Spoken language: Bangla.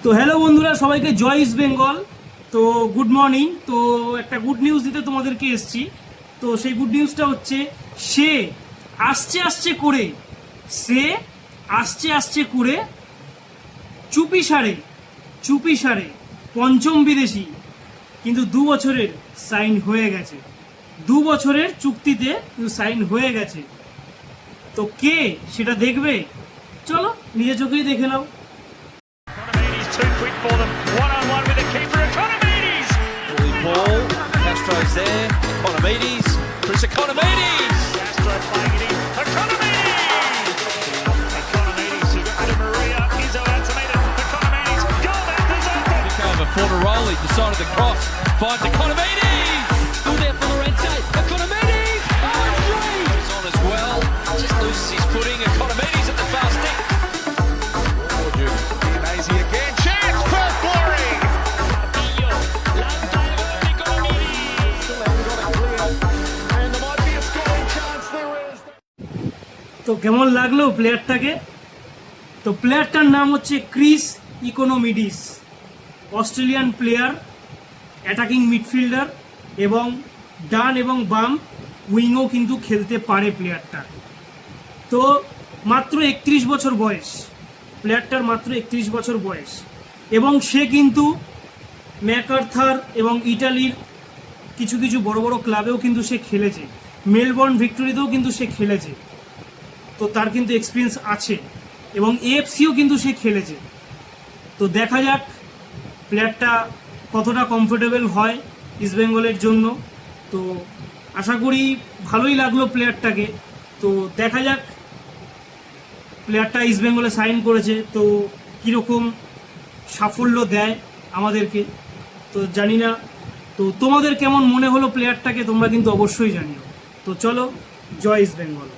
তো হ্যালো বন্ধুরা, সবাইকে জয় ইস্ট বেঙ্গল। তো গুড মর্নিং। তো একটা গুড নিউজ দিতে তোমাদেরকে এসছি। তো সেই গুড নিউজটা হচ্ছে সে আসছে আসছে করে চুপি সারে পঞ্চম বিদেশি কিন্তু 2 বছরের সাইন হয়ে গেছে। 2 বছরের চুক্তিতে সাইন হয়ে গেছে। তো কে সেটা দেখবে, চলো নিজের চোখেই দেখে নাও। Too quick for them. One-on-one with the keeper, Economides. Ball, Castro's there. Economides, Chris Economides. Castro playing it in. Economides, who got rid of Maria. Izzo out to meet it. Economides, goal back is open. Nick over Fornaroli, decided the cross. Finds Economides. Still there for Lorente. Economides. Oh, three. He's on as well. Just loses his footing. Economides at the far stick. Amazing again. Chance for glory. Long time ago, Economides. Still haven't got it clear. And there might be a scoring chance. There is. তো কেমন লাগলো প্লেয়ারটাকে? তো প্লেয়ারটার নাম হচ্ছে Chris Ikonomidis. Australian player, attacking midfielder এবং ডান এবং বাম উইংও কিন্তু খেলতে পারে প্লেয়ারটা। তো মাত্র 31 বছর বয়স প্লেয়ারটার, মাত্র 31 বছর বয়স। এবং সে কিন্তু ম্যাকার্থার এবং ইটালির কিছু কিছু বড় বড় ক্লাবেও কিন্তু সে খেলেছে। মেলবোর্ন ভিক্টোরিতেও কিন্তু সে খেলেছে। তো তার কিন্তু এক্সপিরিয়েন্স আছে এবং এএফসিও কিন্তু সে খেলেছে। তো দেখা যাক প্লেয়ারটা কতটা কমফোর্টেবল হয় ইস্টবেঙ্গলের জন্য। তো আশা করি ভালোই লাগলো প্লেয়ারটাকে। তো দেখা যাক, প্লেয়ারটা ইস্টবেঙ্গলে সাইন করেছে, তো কীরকম সাফল্য দেয় আমাদেরকে তো জানি না। তো তোমাদের কেমন মনে হলো প্লেয়ারটাকে, তোমরা কিন্তু অবশ্যই জানিও। তো চলো, জয় ইস্টবেঙ্গল।